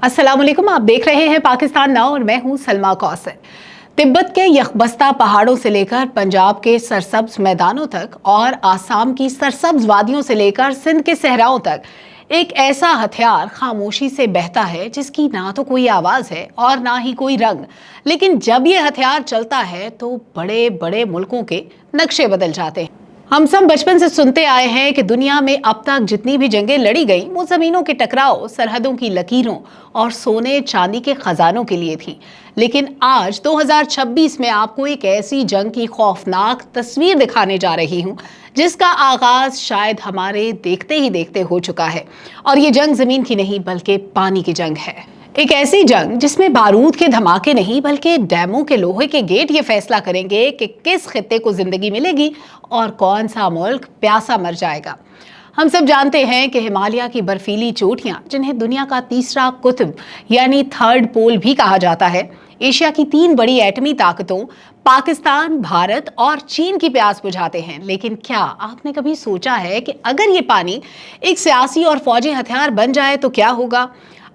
अस्सलाम वालेकुम। आप देख रहे हैं पाकिस्तान नाउ और मैं हूं सलमा कौसर। तिब्बत के यखबस्ता पहाड़ों से लेकर पंजाब के सरसब्ज मैदानों तक और आसाम की सरसब्ज वादियों से लेकर सिंध के सहराओं तक एक ऐसा हथियार खामोशी से बहता है जिसकी ना तो कोई आवाज है और ना ही कोई रंग। लेकिन जब ये हथियार चलता है तो बड़े बड़े मुल्कों के नक्शे बदल जाते हैं। हम सब बचपन से सुनते आए हैं कि दुनिया में अब तक जितनी भी जंगें लड़ी गई वो जमीनों के टकराव, सरहदों की लकीरों और सोने चांदी के खजानों के लिए थी। लेकिन आज 2026 में आपको एक ऐसी जंग की खौफनाक तस्वीर दिखाने जा रही हूं जिसका आगाज शायद हमारे देखते ही देखते हो चुका है। और ये जंग जमीन की नहीं बल्कि पानी की जंग है। एक ऐसी जंग जिसमें बारूद के धमाके नहीं बल्कि डैमों के लोहे के गेट ये फैसला करेंगे कि किस खित्ते को जिंदगी मिलेगी और कौन सा मुल्क प्यासा मर जाएगा। हम सब जानते हैं कि हिमालय की बर्फीली चोटियां, जिन्हें दुनिया का तीसरा कुतुब यानी थर्ड पोल भी कहा जाता है, एशिया की 3 बड़ी एटमी ताकतों पाकिस्तान, भारत और चीन की प्यास बुझाते हैं। लेकिन क्या आपने कभी सोचा है कि अगर ये पानी एक सियासी और फौजी हथियार बन जाए तो क्या होगा?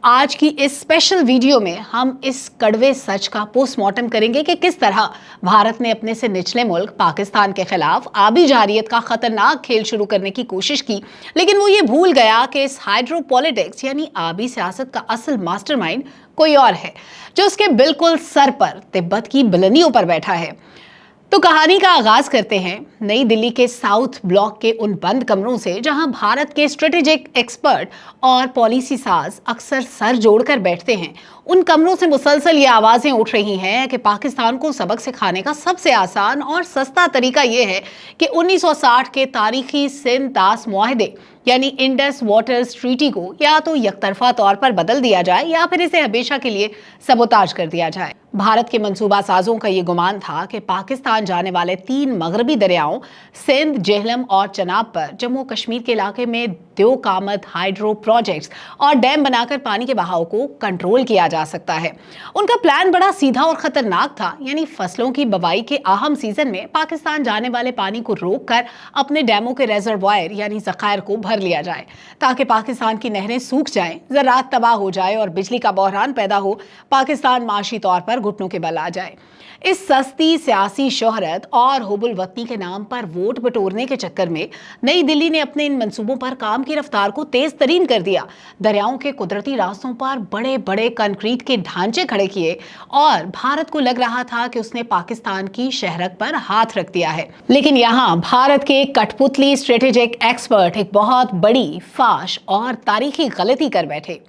आज की इस स्पेशल वीडियो में हम इस कड़वे सच का पोस्टमार्टम करेंगे कि किस तरह भारत ने अपने से निचले मुल्क पाकिस्तान के खिलाफ आबी जारियत का खतरनाक खेल शुरू करने की कोशिश की, लेकिन वो ये भूल गया कि इस हाइड्रोपॉलिटिक्स यानी आबी सियासत का असल मास्टरमाइंड कोई और है, जो उसके बिल्कुल सर पर तिब्बत की बुलंदियों पर बैठा है। तो कहानी का आगाज करते हैं नई दिल्ली के साउथ ब्लॉक के उन बंद कमरों से जहां भारत के स्ट्रेटेजिक एक्सपर्ट और पॉलिसी साज अक्सर सर जोड़कर बैठते हैं। उन कमरों से मुसलसल ये आवाजें उठ रही हैं कि पाकिस्तान को सबक सिखाने का सबसे आसान और सस्ता तरीका ये है कि 1960 के तारीखी सिंध दास मुआहदे यानी इंडस वाटर्स ट्रीटी को या तो यकतरफा तौर पर बदल दिया जाए या फिर इसे हमेशा के लिए सबोताज कर दिया जाए। भारत के मंसूबा साजों का ये गुमान था कि पाकिस्तान जाने वाले 3 मगरबी दरियाओं सिंध, जेहलम और चनाब पर जम्मू कश्मीर के इलाके में दो कामत हाइड्रो प्रोजेक्ट्स और डैम बनाकर पानी के बहाव को कंट्रोल किया जा सकता है। उनका प्लान बड़ा सीधा और खतरनाक था, यानी फसलों की बवाई के अहम सीजन में पाकिस्तान जाने वाले पानी को रोककर अपने डैमों के रिजर्वायर यानी ज़खायर को भर लिया जाए ताकि पाकिस्तान की नहरें सूख जाएं, ज़राअत तबाह हो जाए और बिजली का बहरान पैदा हो, पाकिस्तान माशी तौर पर घुटनों के बल आ जाए। इस सस्ती सियासी शोहरत और हुबुल वतनी के नाम पर वोट बटोरने के चक्कर में नई दिल्ली ने अपने इन मंसूबों पर काम की रफ्तार को तेज तरीन कर दिया। दरियाओं के कुदरती रास्तों पर बड़े बड़े कंक्रीट के ढांचे खड़े किए और भारत को लग रहा था कि उसने पाकिस्तान की शहरत पर हाथ रख दिया है। लेकिन यहाँ भारत के कठपुतली स्ट्रेटेजिक एक्सपर्ट एक बहुत बड़ी फाश और तारीखी गलती कर बैठे।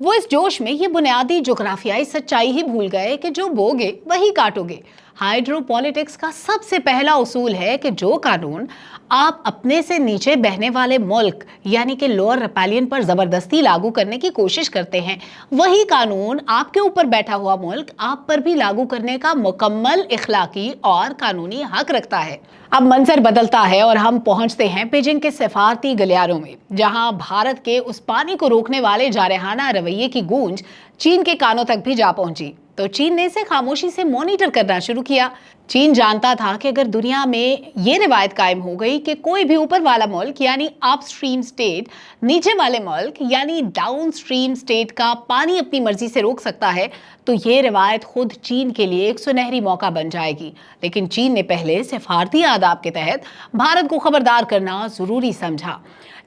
वो इस जोश में ये बुनियादी जोग्राफियाई सच्चाई ही भूल गए कि जो बोगे वही काटोगे। हाइड्रोपॉलिटिक्स का सबसे पहला उसूल है कि जो कानून आप अपने से नीचे बहने वाले मुल्क यानी कि लोअर रिपेलियन पर जबरदस्ती लागू करने की कोशिश करते हैं, वही कानून आपके ऊपर बैठा हुआ मुल्क आप पर भी लागू करने का मुकम्मल इखलाकी और कानूनी हक रखता है। अब मंजर बदलता है और हम पहुंचते हैं बीजिंग के सफारती गलियारों में, जहां भारत के उस पानी को रोकने वाले जारहाना रवैये की गूंज चीन के कानों तक भी जा पहुंची। तो चीन ने इसे खामोशी से मॉनिटर करना शुरू किया। चीन जानता था कि अगर दुनिया में ये रिवायत कायम हो गई कि कोई भी ऊपर वाला मुल्क यानी अपस्ट्रीम स्टेट नीचे वाले मुल्क यानी डाउनस्ट्रीम स्टेट का पानी अपनी मर्जी से रोक सकता है, तो ये रिवायत खुद चीन के लिए एक सुनहरी मौका बन जाएगी। लेकिन चीन ने पहले सिफारती आदाब के तहत भारत को खबरदार करना जरूरी समझा।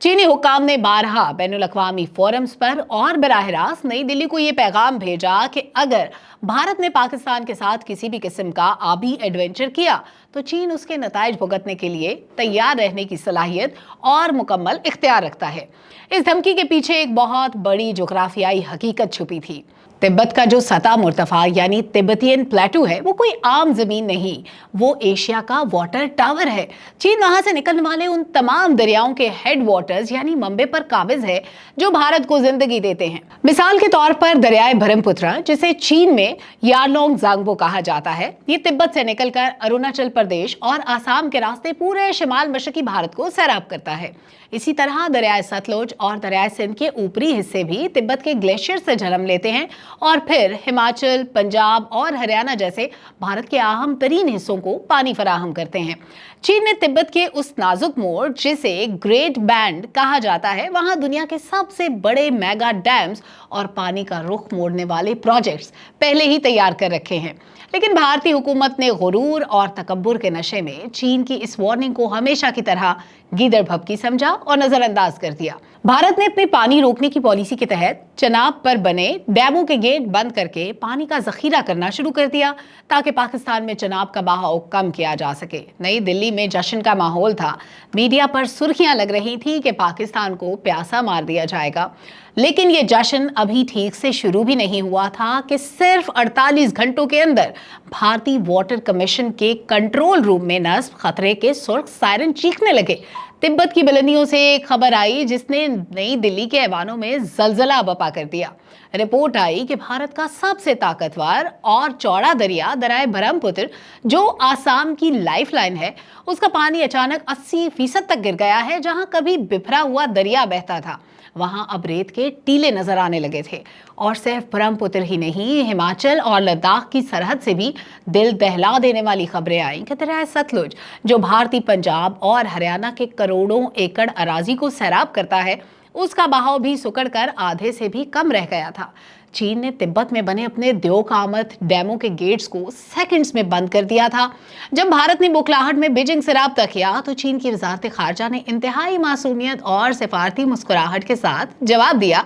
चीनी हुक्काम ने 12 बैनुल-अक़वामी फोरम्स पर और बराह रास्त नई दिल्ली को ये पैगाम भेजा कि अगर भारत ने पाकिस्तान के साथ किसी भी किस्म का आबी एडवेंचर किया तो चीन उसके नताइज भुगतने के लिए तैयार रहने की सलाहियत और मुकम्मल इख्तियार रखता है। इस धमकी के पीछे एक बहुत बड़ी जोग्राफियाई हकीकत छुपी थी। तिब्बत का जो सतह मुर्तफा यानी तिब्बतियन प्लेटू है वो कोई आम जमीन नहीं, वो एशिया का वाटर टावर है। चीन वहां से निकलने वाले उन तमाम दरियाओं के हेड वाटर्स यानी मंबे पर काबिज है जो भारत को जिंदगी देते हैं। मिसाल के तौर पर दरियाए ब्रह्मपुत्र, जिसे चीन में यारलोंग ज़ांगबो कहा जाता है, ये तिब्बत से निकलकर अरुणाचल प्रदेश और आसाम के रास्ते पूरे शिमाल मशरकी भारत को सैराब करता है। इसी तरह दरियाए सतलुज और दरियाए सिंध के ऊपरी हिस्से भी तिब्बत के ग्लेशियर से जन्म लेते हैं और फिर हिमाचल, पंजाब और हरियाणा जैसे भारत के अहम तरीन हिस्सों को पानी फराहम करते हैं। चीन ने तिब्बत के उस नाजुक मोड़ जिसे ग्रेट बैंड कहा जाता है, वहां दुनिया के सबसे बड़े मेगा डैम्स और पानी का रुख मोड़ने वाले प्रोजेक्ट्स पहले ही तैयार कर रखे हैं। लेकिन भारतीय हुकूमत ने गुरूर और तकब्बुर के नशे में चीन की इस वार्निंग को हमेशा की तरह गीदड़ भभकी समझा और नजरअंदाज कर दिया। भारत ने अपनी पानी रोकने की पॉलिसी के तहत चनाब पर बने डैमों के गेट बंद करके पानी का जखीरा करना शुरू कर दिया ताकि पाकिस्तान में चनाब का बहाव कम किया जा सके। नई दिल्ली में जश्न का माहौल था। मीडिया पर सुर्खियां लग रही थी कि पाकिस्तान को प्यासा मार दिया जाएगा। लेकिन ये जश्न अभी ठीक से शुरू भी नहीं हुआ था कि सिर्फ 48 घंटों के अंदर भारतीय वाटर कमीशन के कंट्रोल रूम में नस्ब खतरे के सुर्ख सायरन चीखने लगे। तिब्बत की बुलंदियों से एक खबर आई जिसने नई दिल्ली के ऐवानों में जलजला बपा कर दिया। रिपोर्ट आई कि भारत का सबसे ताकतवर और चौड़ा दरिया दरियाए ब्रह्मपुत्र, जो आसाम की लाइफलाइन है, उसका पानी अचानक 80% तक गिर गया है। जहां कभी बिखरा हुआ दरिया बहता था, वहां अब रेत के टीले नजर आने लगे थे। और सिर्फ ब्रह्मपुत्र ही नहीं, हिमाचल और लद्दाख की सरहद से भी दिल दहला देने वाली खबरें आईं कि दरियाए सतलुज, जो भारतीय पंजाब और हरियाणा के करोड़ों एकड़ अराजी को सैराब करता है, उसका बहाव भी सुकड़कर आधे से भी कम रह गया था। चीन ने तिब्बत में बने अपने द्योकामत डैमों के गेट्स को सेकंड्स में बंद कर दिया था। जब भारत ने बुखलाहट में बीजिंग से राब्ता किया तो चीन की वजारत खारजा ने इंतहाई मासूमियत और सिफारती मुस्कुराहट के साथ जवाब दिया,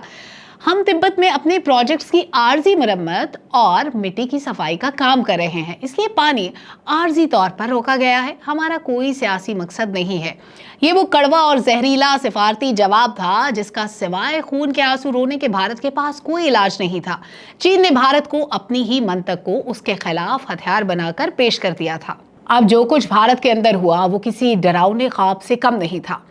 हम तिब्बत में अपने प्रोजेक्ट्स की आर्जी मरम्मत और मिट्टी की सफाई का काम कर रहे हैं, इसलिए पानी आर्जी तौर पर रोका गया है। हमारा कोई सियासी मकसद नहीं है। ये वो कड़वा और जहरीला सिफारती जवाब था जिसका सिवाय खून के आंसू रोने के भारत के पास कोई इलाज नहीं था। चीन ने भारत को अपनी ही मंतक को उसके खिलाफ हथियार बनाकर पेश कर दिया था। अब जो कुछ भारत के अंदर हुआ वो किसी डरावने ख्वाब से कम नहीं था।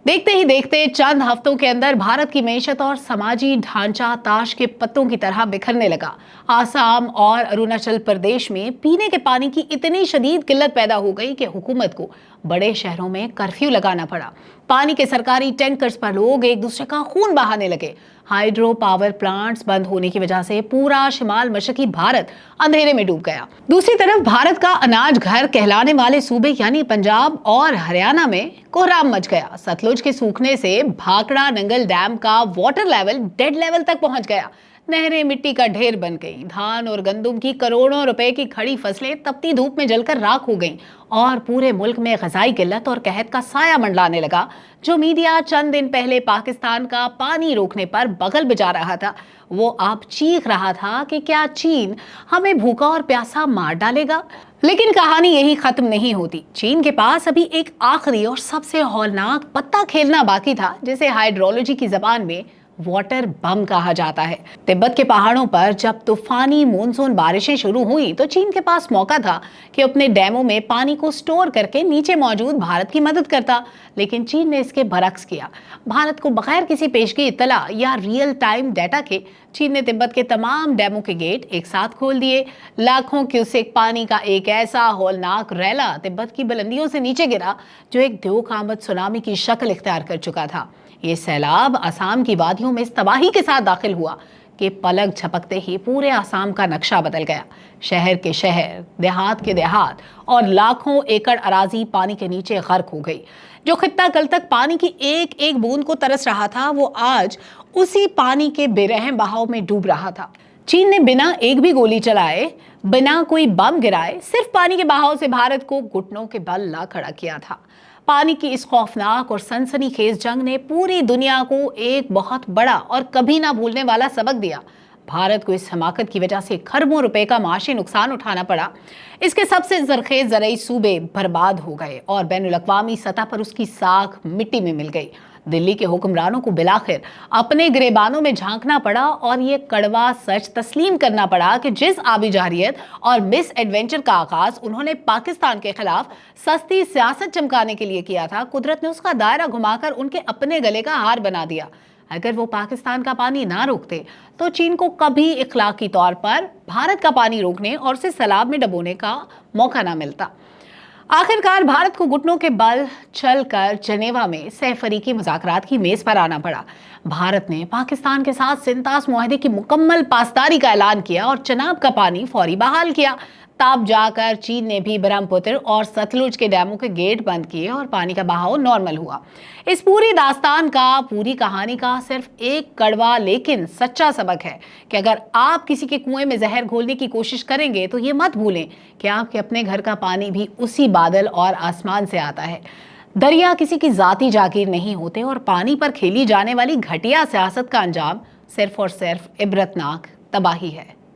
देखते ही देखते चंद हफ्तों के अंदर भारत की मईशत और समाजी ढांचा ताश के पत्तों की तरह बिखरने लगा। आसाम और अरुणाचल प्रदेश में पीने के पानी की इतनी शदीद किल्लत पैदा हो गई कि हुकूमत को बड़े शहरों में कर्फ्यू लगाना पड़ा। पानी के सरकारी टैंकर्स पर लोग एक दूसरे का खून बहाने लगे। हाइड्रो पावर प्लांट्स बंद होने की वजह से पूरा शिमाल मशरकी भारत अंधेरे में डूब गया। दूसरी तरफ भारत का अनाज घर कहलाने वाले सूबे यानी पंजाब और हरियाणा में कोहराम मच गया। सतलुज के सूखने से भाखड़ा नंगल डैम का वाटर लेवल डेड लेवल तक पहुंच गया। नहरें मिट्टी का ढेर बन गई। धान और गंदुम की करोड़ों रुपए की खड़ी फसलें तपती धूप में जलकर राख हो गईं और पूरे मुल्क में ग़िज़ाई किल्लत और कहत का साया मंडलाने लगा। जो मीडिया चंद दिन पहले पाकिस्तान का पानी रोकने पर बगल बजा रहा था, वो अब चीख रहा था कि क्या चीन हमें भूखा और प्यासा मार डालेगा। लेकिन कहानी यही खत्म नहीं होती। चीन के पास अभी एक आखिरी और सबसे हौलनाक पत्ता खेलना बाकी था, जिसे हाइड्रोलॉजी की जबान में वाटर बम कहा जाता है। तिब्बत के पहाड़ों पर जब तूफानी मानसून बारिशें शुरू हुई तो चीन के पास मौका था कि अपने डैमों में पानी को स्टोर करके नीचे मौजूद भारत की मदद करता। लेकिन चीन ने इसके बरक्स किया। भारत को बगैर किसी पेशगी इत्तला या रियल टाइम डाटा के चीन ने तिब्बत के तमाम डैमों के गेट एक साथ खोल दिए। लाखों क्यूसेक पानी का एक ऐसा हौलनाक रैला तिब्बत की बुलंदियों से नीचे गिरा जो एक द्योकामत सुनामी की शक्ल इख्तियार कर चुका था। ये सैलाब असम की वादियों में इस तबाही के साथ दाखिल हुआ कि पलक झपकते ही पूरे असम का नक्शा बदल गया। शहर के शहर, देहात के देहात और लाखों एकड़ अराजी पानी के नीचे गर्क हो गई। जो खित्ता कल तक पानी की एक एक बूंद को तरस रहा था, वो आज उसी पानी के बेरहम बहाव में डूब रहा था। चीन ने बिना एक भी गोली चलाए, बिना कोई बम गिराए, सिर्फ पानी के बहाव से भारत को घुटनों के बल ला खड़ा किया था। पानी की इस खौफनाक और सनसनीखेज जंग ने पूरी दुनिया को एक बहुत बड़ा और कभी ना भूलने वाला सबक दिया। भारत को इस हमाकत की वजह से खरबों रुपए का माशी नुकसान उठाना पड़ा। इसके सबसे जरखेज ज़राई सूबे बर्बाद हो गए और बैनुल-अक़वामी सतह पर उसकी साख मिट्टी में मिल गई। दिल्ली के हुक्मरानों को बिलाखिर अपने गिरेबानों में झांकना पड़ा और ये कड़वा सच तस्लीम करना पड़ा कि जिस आबी जारियत और मिस एडवेंचर का आगाज उन्होंने पाकिस्तान के खिलाफ सस्ती सियासत चमकाने के लिए किया था, कुदरत ने उसका दायरा घुमाकर उनके अपने गले का हार बना दिया। अगर वो पाकिस्तान का पानी ना रोकते तो चीन को कभी इखलाकी तौर पर भारत का पानी रोकने और उसे सैलाब में डुबोने का मौका ना मिलता। आखिरकार भारत को घुटनों के बल चलकर जनेवा में सहफरीकी मुज़ाकरात की मेज पर आना पड़ा। भारत ने पाकिस्तान के साथ सिंतास मुआहदे की मुकम्मल पासदारी का ऐलान किया और चनाब का पानी फौरी बहाल किया। तब जाकर चीन ने भी ब्रह्मपुत्र और सतलुज के डैमों के गेट बंद किए और पानी का बहाव नॉर्मल हुआ। इस पूरी दास्तान का, पूरी कहानी का सिर्फ एक कड़वा लेकिन सच्चा सबक है कि अगर आप किसी के कुएं में जहर घोलने की कोशिश करेंगे तो ये मत भूलें कि आपके अपने घर का पानी भी उसी बादल और आसमान से आता है। दरिया किसी की जाती जागीर नहीं होते और पानी पर खेली जाने वाली घटिया सियासत का अंजाम सिर्फ और सिर्फ इबरतनाक तबाही है।